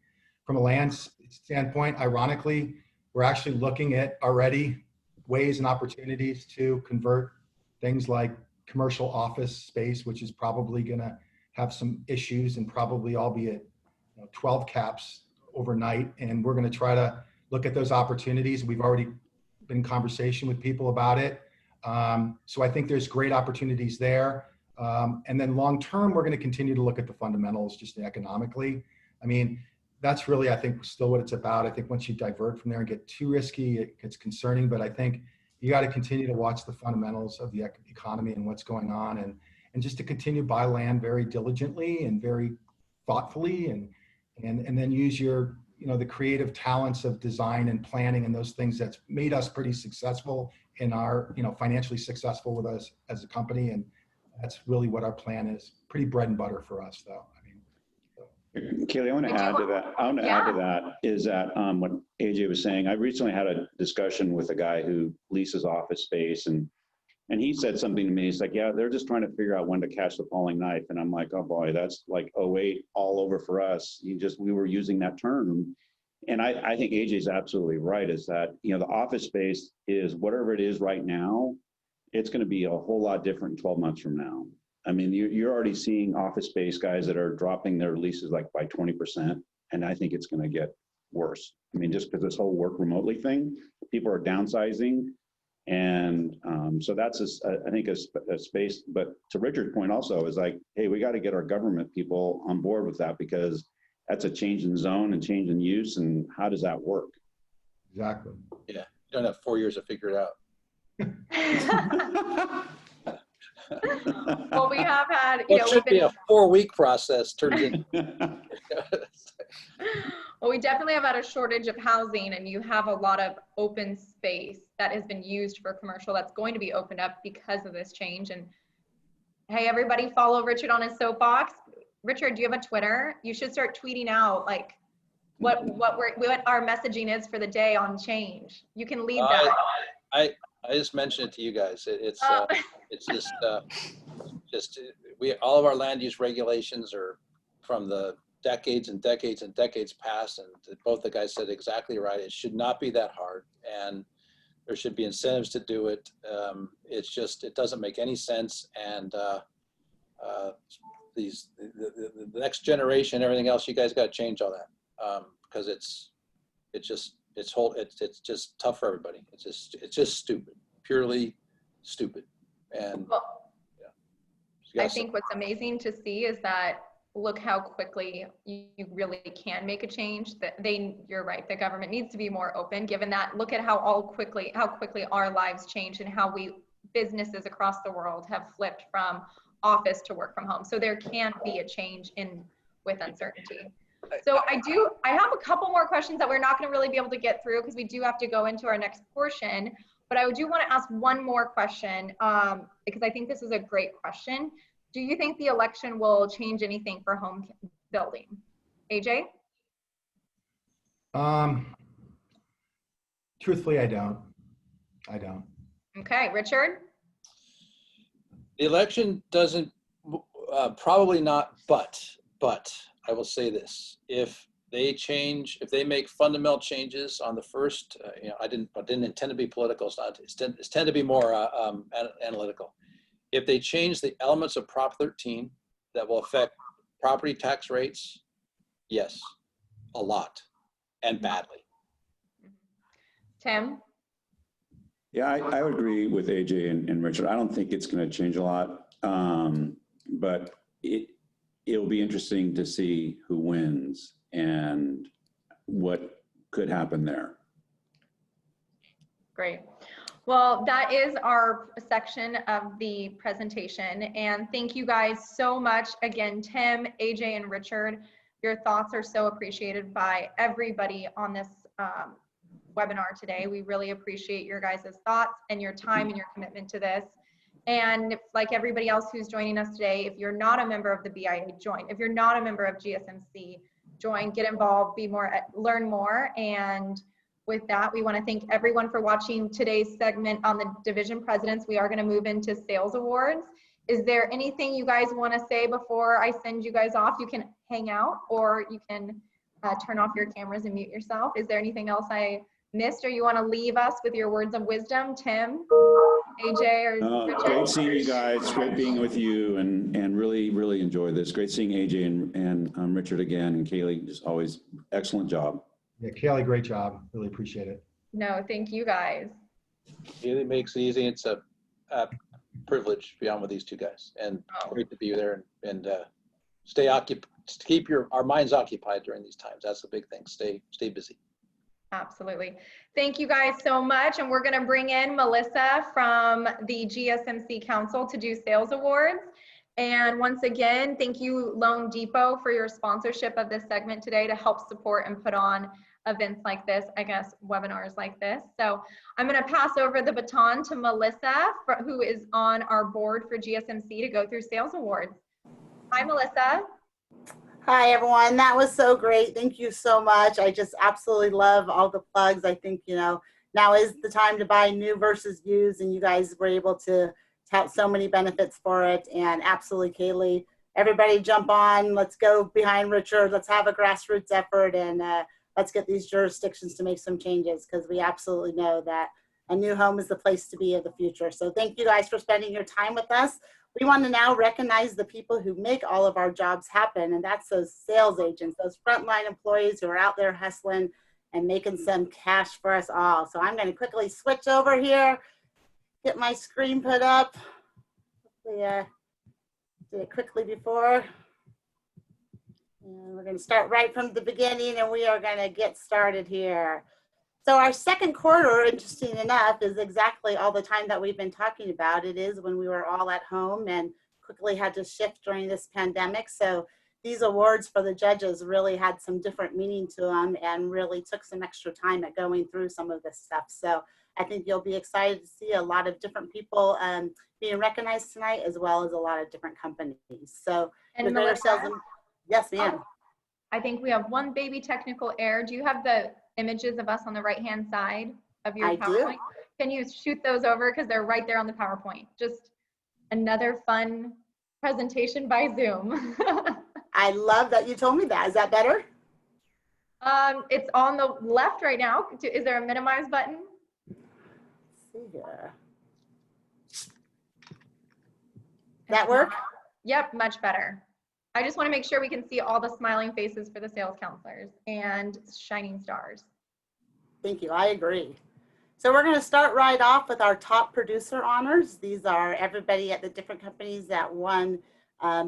From a land standpoint, ironically, we're actually looking at already ways and opportunities to convert things like commercial office space, which is probably going to have some issues and probably all be at 12 caps overnight. And we're going to try to look at those opportunities. We've already been in conversation with people about it. So I think there's great opportunities there. And then long term, we're going to continue to look at the fundamentals just economically. I mean, that's really, I think, still what it's about. I think once you divert from there and get too risky, it gets concerning. But I think you got to continue to watch the fundamentals of the economy and what's going on, and just to continue to buy land very diligently and very thoughtfully, and then use your, the creative talents of design and planning and those things that's made us pretty successful in our, financially successful with us as a company. And that's really what our plan is. Pretty bread and butter for us, though. Kaylee, I want to add to that. Add to that is that what AJ was saying. I recently had a discussion with a guy who leases office space, and he said something to me. He's like, "Yeah, they're just trying to figure out when to catch the falling knife." And I'm like, "Oh boy, that's like 08 all over for us." We were using that term, and I think AJ's absolutely right. Is that the office space is whatever it is right now, it's going to be a whole lot different 12 months from now. I mean, you're already seeing office space guys that are dropping their leases like by 20%. And I think it's going to get worse. I mean, just because this whole work remotely thing, people are downsizing. And so that's, I think, a space. But to Richard's point also is like, hey, we got to get our government people on board with that, because that's a change in zone and change in use. And how does that work? Exactly. Yeah, you don't have 4 years to figure it out. Well, we have had, It should be a 4-week process turned in. well, we definitely have had a shortage of housing, and you have a lot of open space that has been used for commercial that's going to be opened up because of this change. And hey, everybody follow Richard on his soapbox. Richard, do you have a Twitter? You should start tweeting out like what our messaging is for the day on change. You can lead that. I just mentioned it to you guys. It's just all of our land use regulations are from the decades and decades and decades past, and both the guys said exactly right. It should not be that hard, and there should be incentives to do it. It's just, it doesn't make any sense, and the next generation, everything else, you guys got to change all that, because it's just tough for everybody. It's just stupid, purely stupid. And Well, yeah, I think what's amazing to see is that look how quickly you really can make a change. That you're right, the government needs to be more open, given that look at how quickly our lives change, and how businesses across the world have flipped from office to work from home. So there can be a change with uncertainty. So I have a couple more questions that we're not going to really be able to get through, because we do have to go into our next portion. But I do want to ask one more question, because I think this is a great question. Do you think the election will change anything for home building? AJ? Truthfully, I don't. Okay, Richard? the election doesn't, probably not, but I will say this: if they make fundamental changes on the first, I didn't intend to be political. It's tend to be more analytical. If they change the elements of Prop 13 that will affect property tax rates, yes, a lot, and badly. Tim? Yeah, I would agree with AJ and Richard. I don't think it's going to change a lot, but it'll be interesting to see who wins and what could happen there. Great. Well, that is our section of the presentation. And thank you guys so much. Again, Tim, AJ, and Richard, your thoughts are so appreciated by everybody on this webinar today. We really appreciate your guys' thoughts and your time and your commitment to this. And like everybody else who's joining us today, if you're not a member of the BIA, join. If you're not a member of GSMC, join, get involved, learn more. And with that, we want to thank everyone for watching today's segment on the division presidents. We are going to move into sales awards. Is there anything you guys want to say before I send you guys off? You can hang out, or you can turn off your cameras and mute yourself. Is there anything else I missed, or you want to leave us with your words of wisdom, Tim, AJ, or Richard? Great seeing you guys. Great being with you, and really enjoyed this. Great seeing AJ and Richard again, and Kaylee. Just always excellent job. Yeah, Kaylee, great job. Really appreciate it. No, thank you guys. It makes it easy. It's a privilege to be on with these two guys, and great to be there and stay occupied. Keep our minds occupied during these times. That's the big thing. Stay busy. Absolutely. Thank you guys so much. And we're going to bring in Melissa from the GSMC Council to do sales awards. And once again, thank you, Loan Depot, for your sponsorship of this segment today to help support and put on events like this, I guess, webinars like this. So I'm going to pass over the baton to Melissa, who is on our board for GSMC, to go through sales awards. Hi, Melissa. Hi, everyone. That was so great. Thank you so much. I just absolutely love all the plugs. I think, now is the time to buy new versus used, and you guys were able to tout so many benefits for it. And absolutely, Kaylee, everybody jump on. Let's go behind Richard. Let's have a grassroots effort, and let's get these jurisdictions to make some changes, because we absolutely know that a new home is the place to be of the future. So thank you guys for spending your time with us. We want to now recognize the people who make all of our jobs happen, and that's those sales agents, those frontline employees who are out there hustling and making some cash for us all. So I'm going to quickly switch over here get my screen put up. We did it quickly before. And we're going to start right from the beginning, and we are going to get started here. So our second quarter, interesting enough, is exactly all the time that we've been talking about. It is when we were all at home and quickly had to shift during this pandemic. So these awards for the judges really had some different meaning to them and really took some extra time at going through some of this stuff. So I think you'll be excited to see a lot of different people being recognized tonight, as well as a lot of different companies. So And Melissa, yes, ma'am. I think we have one baby technical error. Do you have the images of us on the right-hand side of your I PowerPoint? do. Can you shoot those over? Because they're right there on the PowerPoint. Just another fun presentation by Zoom. I love that you told me that. Is that better? It's on the left right now. Is there a minimize button? Let's see here. That work? Yep, much better. I just want to make sure we can see all the smiling faces for the sales counselors and shining stars. Thank you. I agree. So we're going to start right off with our top producer honors. These are everybody at the different companies that won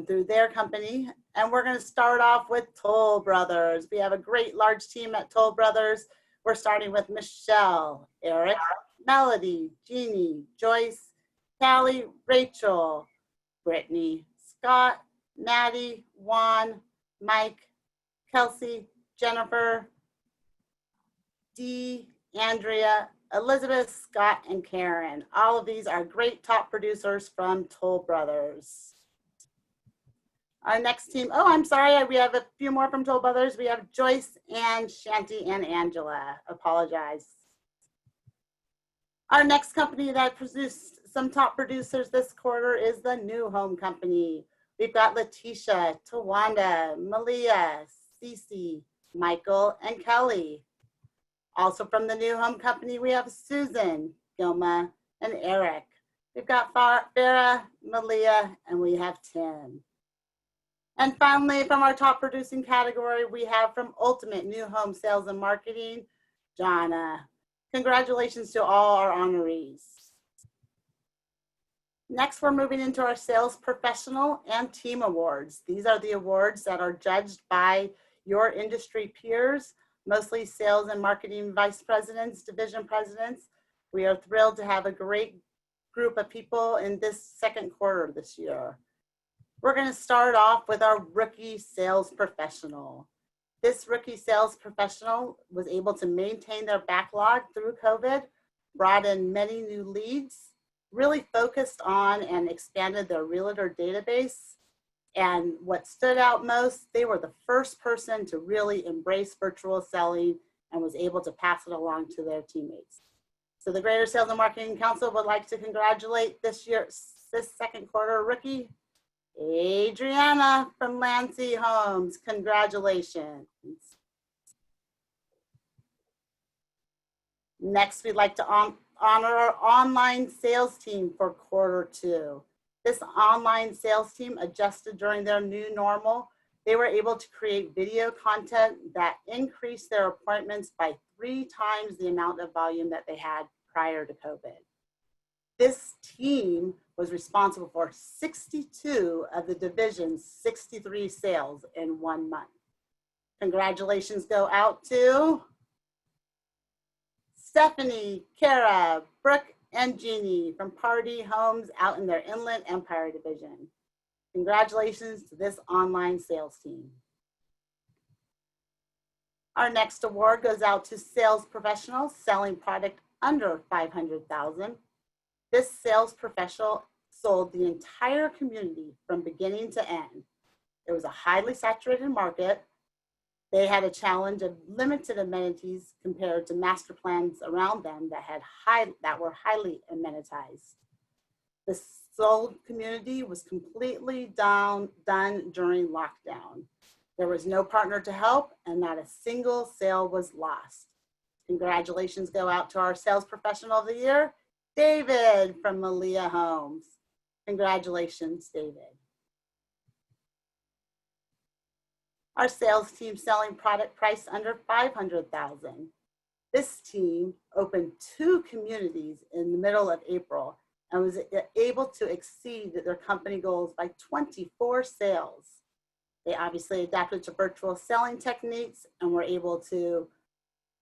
through their company. And we're going to start off with Toll Brothers. We have a great large team at Toll Brothers. We're starting with Michelle, Eric, Melody, Jeannie, Joyce, Callie, Rachel, Brittany, Scott, Maddie, Juan, Mike, Kelsey, Jennifer, Dee, Andrea, Elizabeth, Scott, and Karen. All of these are great top producers from Toll Brothers. Our next team, oh, I'm sorry, we have a few more from Toll Brothers. We have Joyce and Shanti and Angela. Apologize. Our next company that produced some top producers this quarter is the New Home Company. We've got Letitia, Tawanda, Malia, Cece, Michael, and Kelly. Also from the New Home Company, we have Susan, Gilma, and Eric. We've got Farah, Malia, and we have Tim. And finally, from our top producing category, we have from Ultimate New Home Sales and Marketing, Jonna. Congratulations to all our honorees. Next, we're moving into our Sales Professional and Team Awards. These are the awards that are judged by your industry peers, mostly sales and marketing vice presidents, division presidents. We are thrilled to have a great group of people in this second quarter this year. We're going to start off with our Rookie Sales Professional. This Rookie Sales Professional was able to maintain their backlog through COVID, brought in many new leads, really focused on and expanded their realtor database. And what stood out most, they were the first person to really embrace virtual selling and was able to pass it along to their teammates. So the Greater Sales and Marketing Council would like to congratulate this second quarter rookie, Adriana from Lancy Homes. Congratulations. Next, we'd like to honor our online sales team for quarter two. This online sales team adjusted during their new normal. They were able to create video content that increased their appointments by 3 times the amount of volume that they had prior to COVID. This team was responsible for 62 of the division's 63 sales in 1 month. Congratulations go out to Stephanie, Kara, Brooke, and Jeannie from Party Homes out in their Inland Empire division. Congratulations to this online sales team. Our next award goes out to sales professionals selling product under $500,000. This sales professional sold the entire community from beginning to end. It was a highly saturated market. They had a challenge of limited amenities compared to master plans around them that were highly amenitized. The sold community was completely done during lockdown. There was no partner to help, and not a single sale was lost. Congratulations go out to our sales professional of the year, David from Malia Homes. Congratulations, David. Our sales team selling product priced under $500,000. This team opened 2 communities in the middle of April and was able to exceed their company goals by 24 sales. They obviously adapted to virtual selling techniques and were able to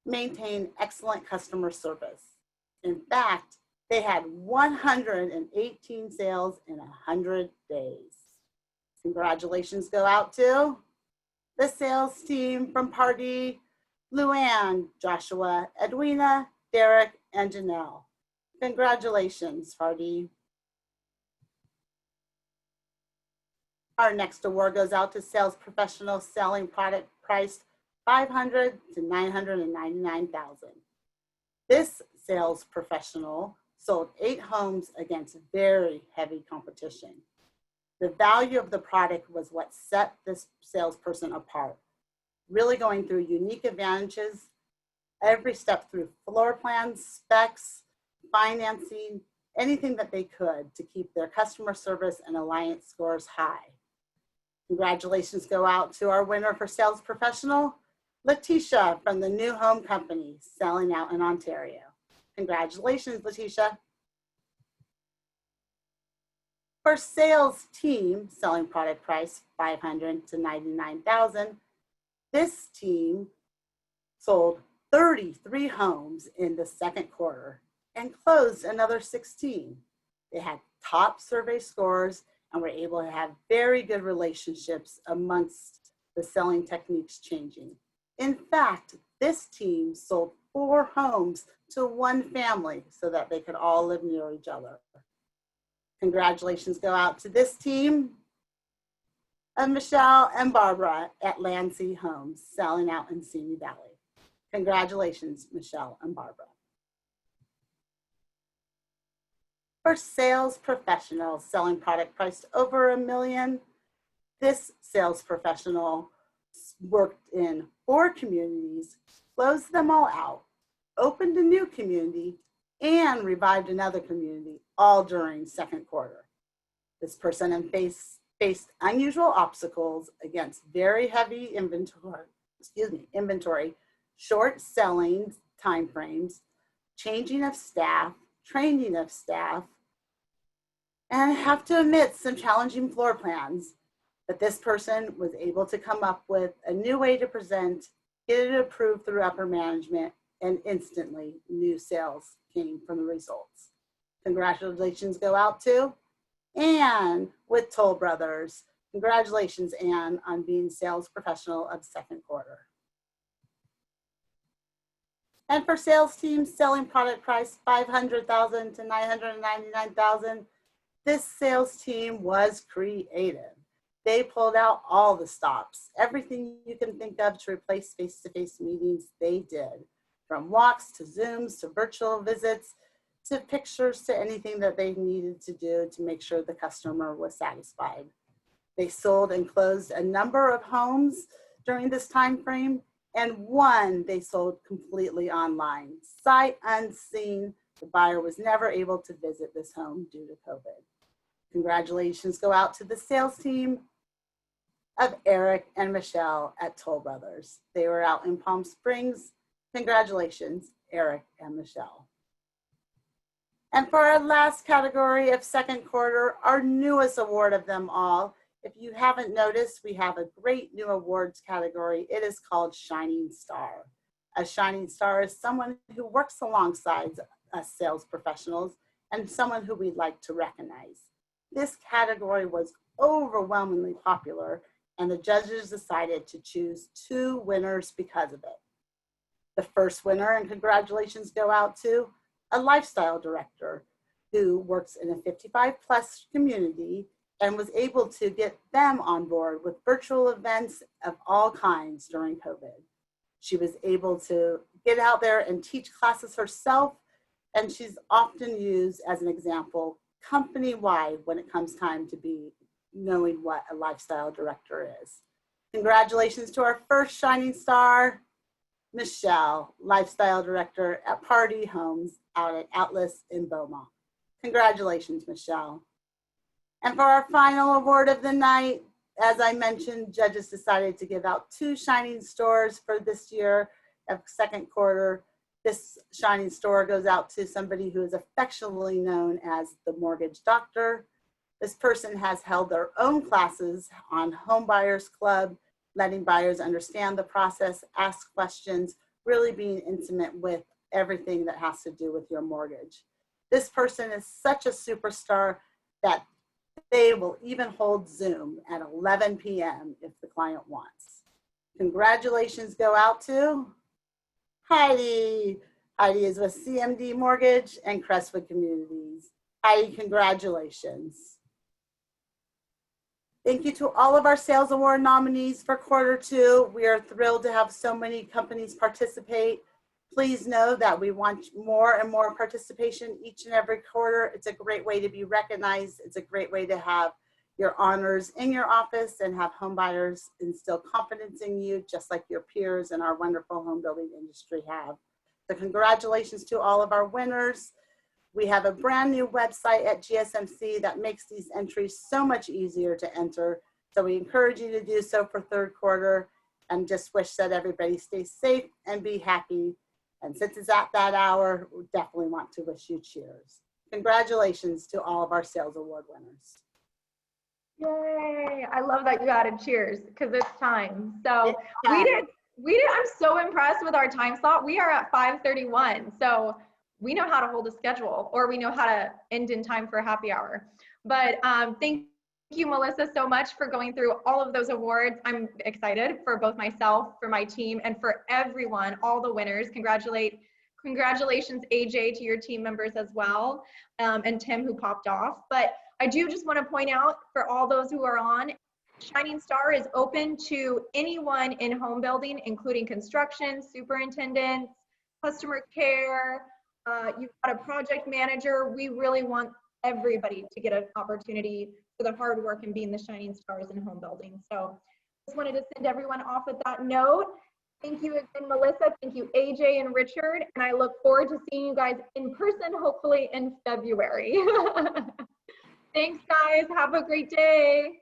maintain excellent customer service. In fact, they had 118 sales in 100 days. Congratulations go out to the sales team from Pardee, Luann, Joshua, Edwina, Derek, and Janelle. Congratulations, Pardee. Our next award goes out to sales professional selling product priced $500,000 to $999,000. This sales professional sold 8 homes against very heavy competition. The value of the product was what set this salesperson apart, really going through unique advantages, every step through floor plans, specs, financing, anything that they could to keep their customer service and alliance scores high. Congratulations go out to our winner for sales professional, Letitia from the New Home Company, selling out in Ontario. Congratulations, Letitia. For sales team, selling product price $500,000 to $99,000, this team sold 33 homes in the second quarter and closed another 16. They had top survey scores and were able to have very good relationships amongst the selling techniques changing. In fact, this team sold 4 homes to one family so that they could all live near each other. Congratulations go out to this team of Michelle and Barbara at Lancy Homes, selling out in Simi Valley. Congratulations, Michelle and Barbara. For sales professionals selling product priced over $1 million, this sales professional worked in 4 communities, closed them all out, opened a new community, and revived another community, all during second quarter. This person faced unusual obstacles against very heavy inventory, short selling timeframes, changing of staff, training of staff, and I have to admit some challenging floor plans. But this person was able to come up with a new way to present, get it approved through upper management, and instantly new sales came from the results. Congratulations go out to Anne with Toll Brothers. Congratulations, Anne, on being sales professional of second quarter. And for sales teams selling product price $500,000 to $999,000, this sales team was creative. They pulled out all the stops, everything you can think of to replace face-to-face meetings, they did. From walks to Zooms to virtual visits to pictures to anything that they needed to do to make sure the customer was satisfied. They sold and closed a number of homes during this time frame, and one they sold completely online. Sight unseen, the buyer was never able to visit this home due to COVID. Congratulations go out to the sales team of Eric and Michelle at Toll Brothers. They were out in Palm Springs. Congratulations, Eric and Michelle. And for our last category of second quarter, our newest award of them all, if you haven't noticed, we have a great new awards category. It is called Shining Star. A Shining Star is someone who works alongside us sales professionals and someone who we'd like to recognize. This category was overwhelmingly popular, and the judges decided to choose 2 winners because of it. The first winner, and congratulations go out to a lifestyle director who works in a 55+ community and was able to get them on board with virtual events of all kinds during COVID. She was able to get out there and teach classes herself, and she's often used as an example company-wide when it comes time to be knowing what a lifestyle director is. Congratulations to our first Shining Star, Michelle, lifestyle director at Pardee Homes out at Atlas in Beaumont. Congratulations, Michelle. And for our final award of the night, as I mentioned, judges decided to give out 2 Shining Stars for this year of second quarter. This shining star goes out to somebody who is affectionately known as the mortgage doctor. This person has held their own classes on Home Buyers Club, letting buyers understand the process, ask questions, really being intimate with everything that has to do with your mortgage. This person is such a superstar that they will even hold Zoom at 11 p.m. if the client wants. Congratulations go out to Heidi. Heidi is with CMD Mortgage and Crestwood Communities. Heidi, congratulations. Thank you to all of our Sales Award nominees for Q2. We are thrilled to have so many companies participate. Please know that we want more and more participation each and every quarter. It's a great way to be recognized. It's a great way to have your honors in your office and have home buyers instill confidence in you, just like your peers in our wonderful home building industry have. So congratulations to all of our winners. We have a brand new website at GSMC that makes these entries so much easier to enter. So we encourage you to do so for Q3 and just wish that everybody stays safe and be happy. And since it's at that hour, we definitely want to wish you cheers. Congratulations to all of our Sales Award winners. Yay. I love that you added cheers because it's time. So It's time. we did, I'm so impressed with our time slot. We are at 5:31. So we know how to hold a schedule, or we know how to end in time for a happy hour. But thank you, Melissa, so much for going through all of those awards. I'm excited for both myself, for my team, and for everyone, all the winners. Congratulations, AJ, to your team members as well, and Tim, who popped off. But I do just want to point out for all those who are on, Shining Star is open to anyone in home building, including construction, superintendents, customer care, you've got a project manager. We really want everybody to get an opportunity for the hard work and being the shining stars in home building. So just wanted to send everyone off with that note. Thank you again, Melissa. Thank you, AJ and Richard. And I look forward to seeing you guys in person, hopefully in February. Thanks, guys. Have a great day.